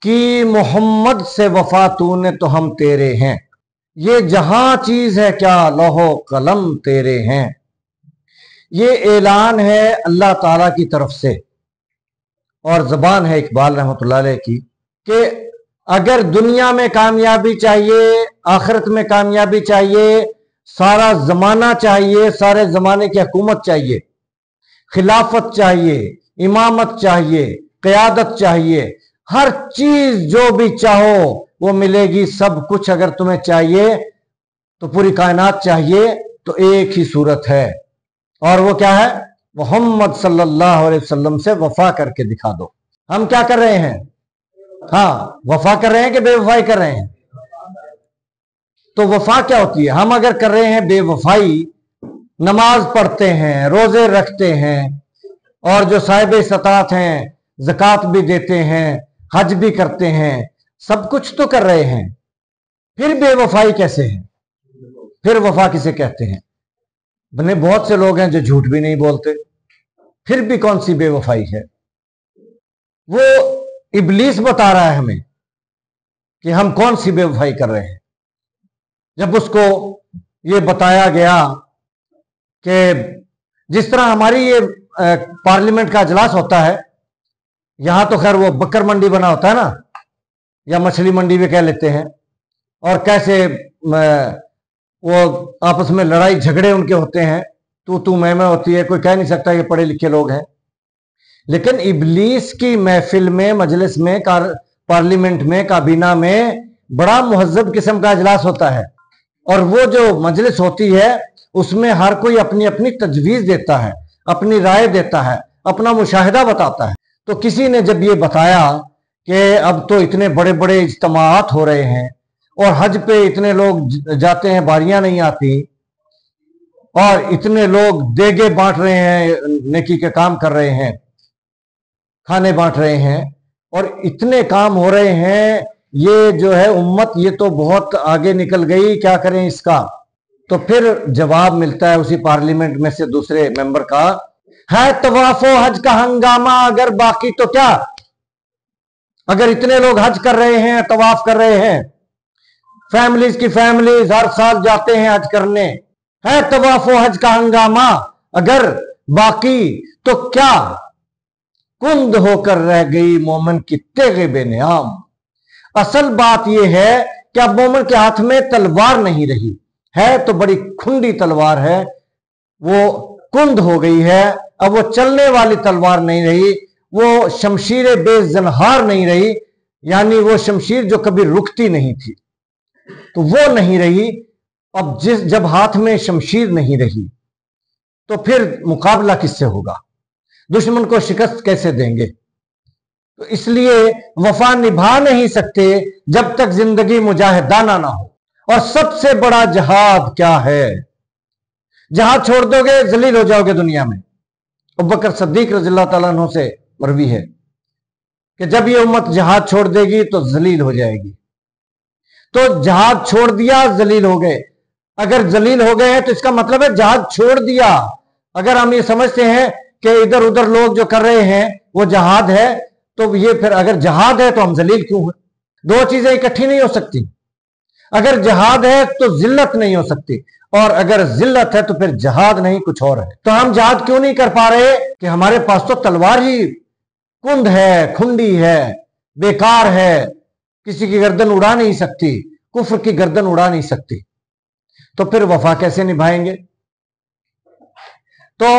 कि मोहम्मद से वफा तूने तो हम तेरे हैं, ये जहां चीज है क्या लौहो कलम तेरे हैं। ये ऐलान है अल्लाह ताला की तरफ से और जबान है इकबाल रहमतुल्लाह अलैह की कि अगर दुनिया में कामयाबी चाहिए, आखिरत में कामयाबी चाहिए, सारा जमाना चाहिए, सारे जमाने की हुकूमत चाहिए, खिलाफत चाहिए, इमामत चाहिए, क़यादत चाहिए, हर चीज जो भी चाहो वो मिलेगी। सब कुछ अगर तुम्हें चाहिए तो पूरी कायनात चाहिए तो एक ही सूरत है, और वो क्या है? मोहम्मद सल्लल्लाहु अलैहि वसल्लम से वफा करके दिखा दो। हम क्या कर रहे हैं? हाँ, वफा कर रहे हैं कि बेवफाई कर रहे हैं? तो वफा क्या होती है? हम अगर कर रहे हैं बेवफाई, नमाज पढ़ते हैं, रोजे रखते हैं, और जो साहिब इस्तात हैं ज़कात भी देते हैं, हज भी करते हैं, सब कुछ तो कर रहे हैं, फिर बेवफाई कैसे है? फिर वफा किसे कहते हैं? बने बहुत से लोग हैं जो झूठ भी नहीं बोलते, फिर भी कौन सी बेवफाई है? वो इब्लीस बता रहा है हमें कि हम कौन सी बेवफाई कर रहे हैं। जब उसको ये बताया गया कि जिस तरह हमारी ये पार्लियामेंट का इजलास होता है, यहां तो खैर वो बकर मंडी बना होता है ना, या मछली मंडी भी कह लेते हैं, और कैसे वो आपस में लड़ाई झगड़े उनके होते हैं, तू मैं होती है, कोई कह नहीं सकता ये पढ़े लिखे लोग हैं। लेकिन इब्लीस की महफिल में, मजलिस में, पार्लियामेंट में, काबीना में बड़ा मुहज्जब किस्म का इजलास होता है, और वो जो मजलिस होती है उसमें हर कोई अपनी अपनी तजवीज देता है, अपनी राय देता है, अपना मुशाहिदा बताता है। तो किसी ने जब ये बताया कि अब तो इतने बड़े बड़े इज्तिमाआत हो रहे हैं और हज पे इतने लोग जाते हैं, बारियां नहीं आती, और इतने लोग देगे बांट रहे हैं, नेकी के काम कर रहे हैं, खाने बांट रहे हैं, और इतने काम हो रहे हैं, ये जो है उम्मत ये तो बहुत आगे निकल गई, क्या करें इसका? तो फिर जवाब मिलता है उसी पार्लियामेंट में से दूसरे मेंबर का, है तवाफो हज का हंगामा, अगर बाकी तो क्या? अगर इतने लोग हज कर रहे हैं, तवाफ कर रहे हैं, फैमिलीज की फैमिलीज हर साल जाते हैं हज करने, है तवाफो हज का हंगामा, अगर बाकी तो क्या? कुंद होकर रह गई मोमिन की तेगे बेनियाम। असल बात यह है कि अब मोमिन के हाथ में तलवार नहीं रही है, तो बड़ी खुंडी तलवार है, वो कुंद हो गई है, अब वो चलने वाली तलवार नहीं रही, वो शमशीर बेजनहार नहीं रही, यानी वो शमशीर जो कभी रुकती नहीं थी, तो वो नहीं रही। अब जब हाथ में शमशीर नहीं रही तो फिर मुकाबला किससे होगा? दुश्मन को शिकस्त कैसे देंगे? तो इसलिए वफा निभा नहीं सकते जब तक जिंदगी मुजाहिदाना ना हो। और सबसे बड़ा जहाद क्या है? जहाद छोड़ दोगे जलील हो जाओगे दुनिया में। अबू बकर सिद्दीक रज़ियल्लाहु ताला अन्हु से मरवी है कि जब ये उम्मत जहाद छोड़ देगी तो जलील हो जाएगी। तो जहाद छोड़ दिया, जलील हो गए। अगर जलील हो गए हैं तो इसका मतलब है जहाद छोड़ दिया। अगर हम ये समझते हैं कि इधर उधर लोग जो कर रहे हैं वो जहाद है, तो ये फिर अगर जहाद है तो हम जलील क्यों हैं? दो चीजें इकट्ठी नहीं हो सकती। अगर जहाद है तो जिल्लत नहीं हो सकती, और अगर जिल्लत है तो फिर जहाद नहीं, कुछ और है। तो हम जहाद क्यों नहीं कर पा रहे? कि हमारे पास तो तलवार ही कुंद है, खुंडी है, बेकार है, किसी की गर्दन उड़ा नहीं सकती, कुफ्र की गर्दन उड़ा नहीं सकती। तो फिर वफा कैसे निभाएंगे? तो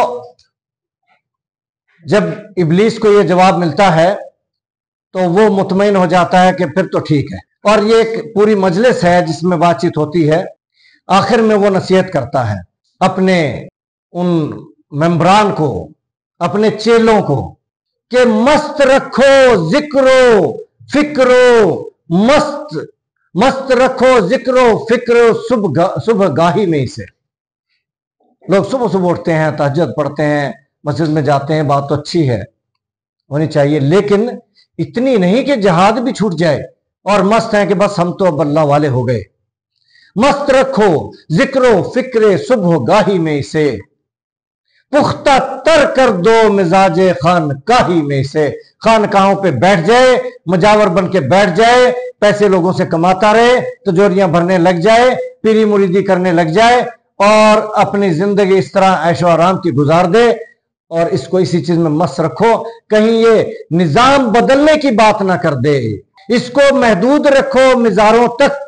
जब इब्लीस को यह जवाब मिलता है तो वो मुतमईन हो जाता है कि फिर तो ठीक है। और ये एक पूरी मजलिस है जिसमें बातचीत होती है। आखिर में वो नसीहत करता है अपने उन मेंबरान को, अपने चेलों को, कि मस्त रखो जिक्रो फिक्रो, मस्त रखो जिक्रो फिक्रो सुबह गाही में से। लोग सुबह सुबह उठते हैं, तहज्जुद पढ़ते हैं, मस्जिद में जाते हैं, बात तो अच्छी है, होनी चाहिए, लेकिन इतनी नहीं कि जहाद भी छूट जाए और मस्त है कि बस हम तो अब अल्लाह वाले हो गए। मस्त रखो जिक्रो फिक्रे सुबह गाही में से, पुख्ता तर कर दो मिजाजे खानकाही में से। खानकाहों पे बैठ जाए, मुजावर बन के बैठ जाए, पैसे लोगों से कमाता रहे, तिजोरियां भरने लग जाए, पीरी मुरीदी करने लग जाए और अपनी जिंदगी इस तरह ऐशो आराम की गुजार दे और इसको इसी चीज में मस्त रखो, कहीं ये निजाम बदलने की बात ना कर दे। इसको महदूद रखो मिजारों तक,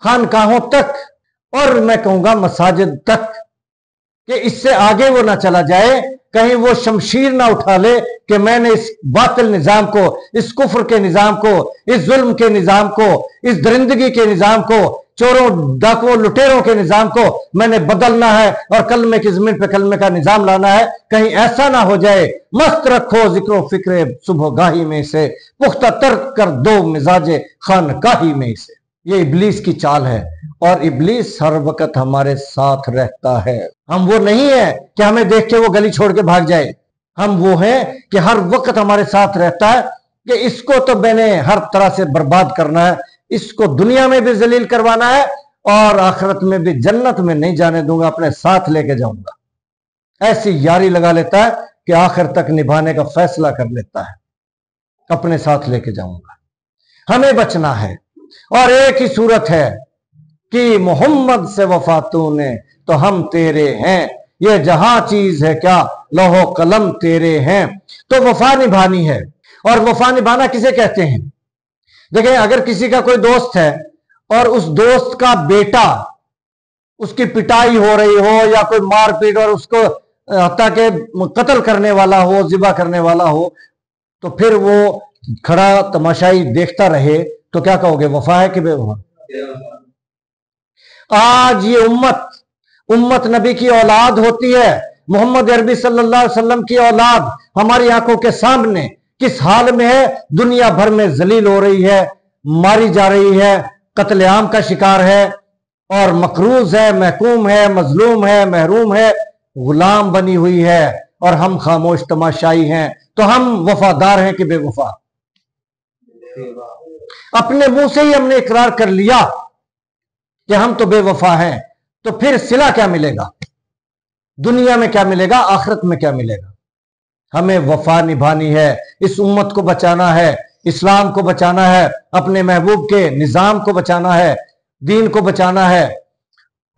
खानकाहों तक, और मैं कहूंगा मसाजिद तक, कि इससे आगे वो ना चला जाए, कहीं वो शमशीर ना उठा ले कि मैंने इस बातिल निजाम को, इस कुफ्र के निजाम को, इस जुल्म के निजाम को, इस दरिंदगी के निजाम को, चोरों डाकुओं लुटेरों के निजाम को मैंने बदलना है और कलमे की जमीन पे कलमे का निजाम लाना है। कहीं ऐसा ना हो जाए। मस्त रखो जिक्र फिक्रे सुबह गाही में से, पुख्ता तर्क कर दो मिजाजे खानकाही में से। ये इब्लीस की चाल है और इब्लीस हर वक्त हमारे साथ रहता है। हम वो नहीं है कि हमें देख के वो गली छोड़ के भाग जाए, हम वो हैं कि हर वक्त हमारे साथ रहता है कि इसको तो मैंने हर तरह से बर्बाद करना है, इसको दुनिया में भी जलील करवाना है और आखिरत में भी जन्नत में नहीं जाने दूंगा, अपने साथ लेके जाऊंगा। ऐसी यारी लगा लेता है कि आखिर तक निभाने का फैसला कर लेता है, अपने साथ लेके जाऊंगा। हमें बचना है और एक ही सूरत है कि मोहम्मद से वफा तूने तो हम तेरे हैं, ये जहां चीज है क्या लौहो कलम तेरे हैं। तो वफा निभानी है। और वफा निभाना किसे कहते हैं? देखें, अगर किसी का कोई दोस्त है और उस दोस्त का बेटा, उसकी पिटाई हो रही हो या कोई मारपीट और उसको हत्या के कत्ल करने वाला हो, जिबा करने वाला हो, तो फिर वो खड़ा तमाशाई देखता रहे तो क्या कहोगे, वफा है कि बेवफा? आज ये उम्मत नबी की औलाद होती है, मोहम्मद अरबी सल्लल्लाहु अलैहि वसल्लम की औलाद हमारी आंखों के सामने किस हाल में है, दुनिया भर में जलील हो रही है, मारी जा रही है, कत्लेआम का शिकार है और मकरूज है, महकूम है, मजलूम है, महरूम है, गुलाम बनी हुई है और हम खामोश तमाशाई हैं। तो हम वफादार हैं कि बेवफा? अपने मुंह से ही हमने इकरार कर लिया कि हम तो बेवफा हैं, तो फिर सिला क्या मिलेगा? दुनिया में क्या मिलेगा? आखिरत में क्या मिलेगा? हमें वफा निभानी है, इस उम्मत को बचाना है, इस्लाम को बचाना है, अपने महबूब के निजाम को बचाना है, दीन को बचाना है।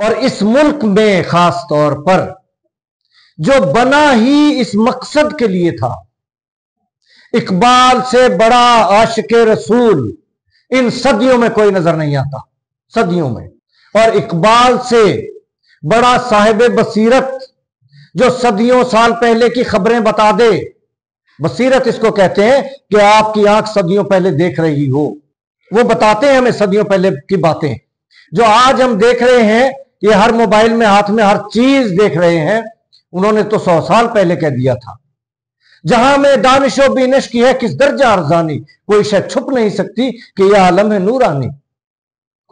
और इस मुल्क में खास तौर पर जो बना ही इस मकसद के लिए था, इकबाल से बड़ा आशिके रसूल इन सदियों में कोई नजर नहीं आता, सदियों में। और इकबाल से बड़ा साहिब बसीरत जो सदियों साल पहले की खबरें बता दे, बसीरत इसको कहते हैं कि आपकी आंख सदियों पहले देख रही हो। वो बताते हैं हमें सदियों पहले की बातें जो आज हम देख रहे हैं, ये हर मोबाइल में हाथ में हर चीज देख रहे हैं, उन्होंने तो 100 साल पहले कह दिया था। जहां में दानिशो बीनश की है किस दर्जा अरजानी, कोई शय छुप नहीं सकती कि यह आलम है नूरानी,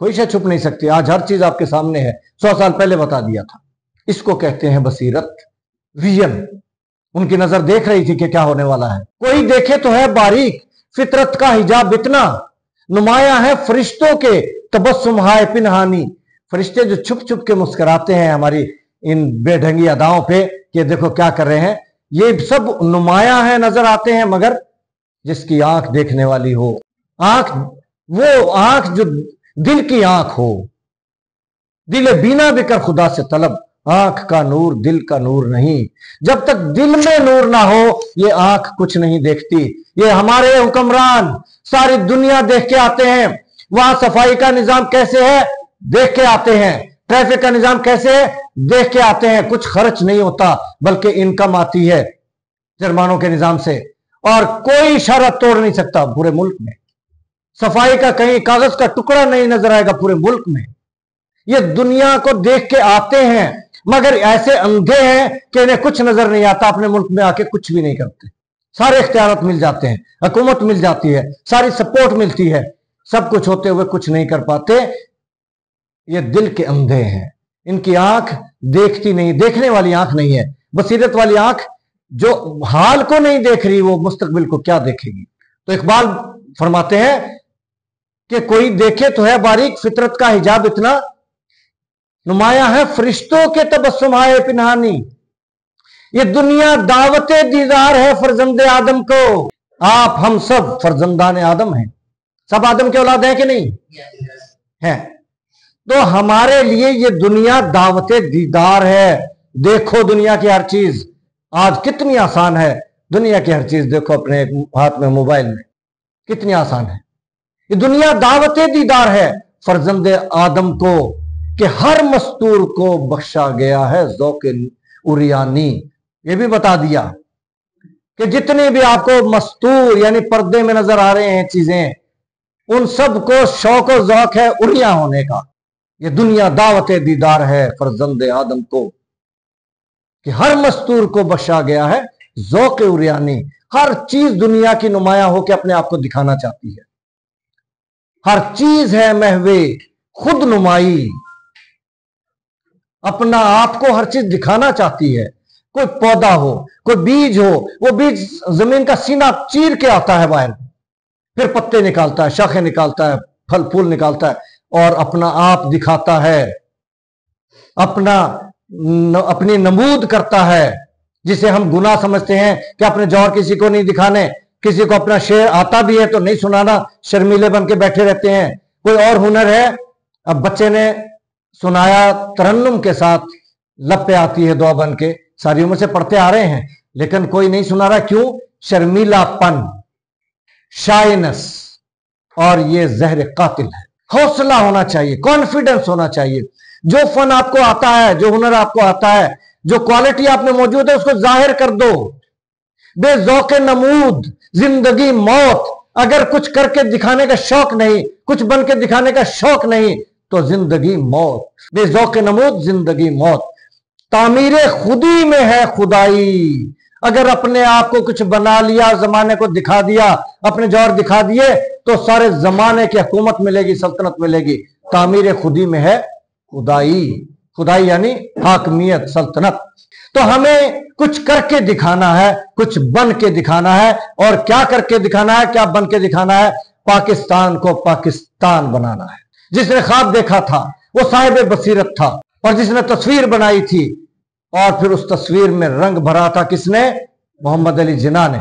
कोई शय छुप नहीं सकती। आज हर चीज आपके सामने है, 100 साल पहले बता दिया था। इसको कहते हैं बसीरत, विजन। उनकी नजर देख रही थी कि क्या होने वाला है। कोई देखे तो है बारीक, फितरत का हिजाब इतना, नुमाया है फरिश्तों के तबस्सुम हाय पिनहानी। फरिश्ते जो छुप छुप के मुस्कुराते हैं हमारी इन बेढंगी अदाओं पे कि देखो क्या कर रहे हैं, ये सब नुमाया है, नजर आते हैं, मगर जिसकी आंख देखने वाली हो, आंख वो आंख जो दिल की आंख हो, दिल बीना बिकर खुदा से तलब, आंख का नूर दिल का नूर नहीं। जब तक दिल में नूर ना हो ये आंख कुछ नहीं देखती। ये हमारे हुक्मरान सारी दुनिया देख के आते हैं, वहां सफाई का निजाम कैसे है देख के आते हैं, ट्रैफिक का निजाम कैसे है देख के आते हैं। कुछ खर्च नहीं होता बल्कि इनकम आती है जुर्मानों के निजाम से, और कोई शर्त तोड़ नहीं सकता पूरे मुल्क में। सफाई का कहीं कागज का टुकड़ा नहीं नजर आएगा पूरे मुल्क में। ये दुनिया को देख के आते हैं मगर ऐसे अंधे हैं कि इन्हें कुछ नजर नहीं आता, अपने मुल्क में आके कुछ भी नहीं करते। सारे इख्तियारात मिल जाते हैं, हुकूमत मिल जाती है, सारी सपोर्ट मिलती है, सब कुछ होते हुए कुछ नहीं कर पाते। ये दिल के अंधे हैं, इनकी आंख देखती नहीं, देखने वाली आंख नहीं है। बसीरत वाली आंख जो हाल को नहीं देख रही वो मुस्तकबिल को क्या देखेगी। तो इकबाल फरमाते हैं कि कोई देखे तो है बारीक, फितरत का हिजाब इतना, नुमाया है फरिश्तों के तबस्सुम आए पिनहानी। ये दुनिया दावत दीदार है फर्जंद आदम को। आप हम सब फर्जंदान आदम हैं, सब आदम के औलाद हैं कि नहीं हैं? तो हमारे लिए ये दुनिया दावत दीदार है। देखो दुनिया की हर चीज आज कितनी आसान है। दुनिया की हर चीज देखो अपने हाथ में, मोबाइल में, कितनी आसान है। ये दुनिया दावत दीदार है फर्जंद आदम को कि हर मस्तूर को बख्शा गया है ज़ौक़ उरियानी। ये भी बता दिया कि जितने भी आपको मस्तूर यानी पर्दे में नजर आ रहे हैं चीजें, उन सब को शौक और ज़ौक़ है उरिया होने का। ये दुनिया दावत दीदार है फर्जंद आदम को कि हर मस्तूर को बख्शा गया है ज़ौक़ उरियानी। हर चीज दुनिया की नुमाया हो के अपने आप को दिखाना चाहती है। हर चीज है महवे खुद नुमाई, अपना आप को हर चीज दिखाना चाहती है। कोई पौधा हो, कोई बीज हो, वो बीज जमीन का सीना चीर के आता है बाहर, फिर पत्ते निकालता है, शाखें निकालता है, फल फूल निकालता है और अपना आप दिखाता है, अपनी नमूद करता है। जिसे हम गुनाह समझते हैं कि अपने जौहर किसी को नहीं दिखाने, किसी को अपना शेर आता भी है तो नहीं सुनाना, शर्मीले बन के बैठे रहते हैं। कोई और हुनर है, अब बच्चे ने सुनाया तरन्नुम के साथ, लब पे आती है दुआ बन के, सारी उम्र से पढ़ते आ रहे हैं, लेकिन कोई नहीं सुना रहा। क्यों? शर्मीलापन, शाइनेस, और ये जहर कातिल है। हौसला होना चाहिए, कॉन्फिडेंस होना चाहिए। जो फन आपको आता है, जो हुनर आपको आता है, जो क्वालिटी आप में मौजूद है, उसको जाहिर कर दो। बेज़ौक़ नमूद, जिंदगी मौत। अगर कुछ करके दिखाने का शौक नहीं, कुछ बन के दिखाने का शौक नहीं, तो जिंदगी मौत। बेज़ौक़ नमूद, जिंदगी मौत। तामीर खुदी में है खुदाई। अगर अपने आप को कुछ बना लिया, जमाने को दिखा दिया, अपने जौहर दिखा दिए, तो सारे जमाने की हुकूमत मिलेगी, सल्तनत मिलेगी। तामीर खुदी में है खुदाई। खुदाई यानी हाकमियत, सल्तनत। तो हमें कुछ करके दिखाना है, कुछ बन के दिखाना है। और क्या करके दिखाना है, क्या बन के दिखाना है? पाकिस्तान को पाकिस्तान बनाना है। जिसने ख्वाब देखा था वो साहिब बसीरत था, और जिसने तस्वीर बनाई थी और फिर उस तस्वीर में रंग भरा था, किसने? मोहम्मद अली जिन्ना ने।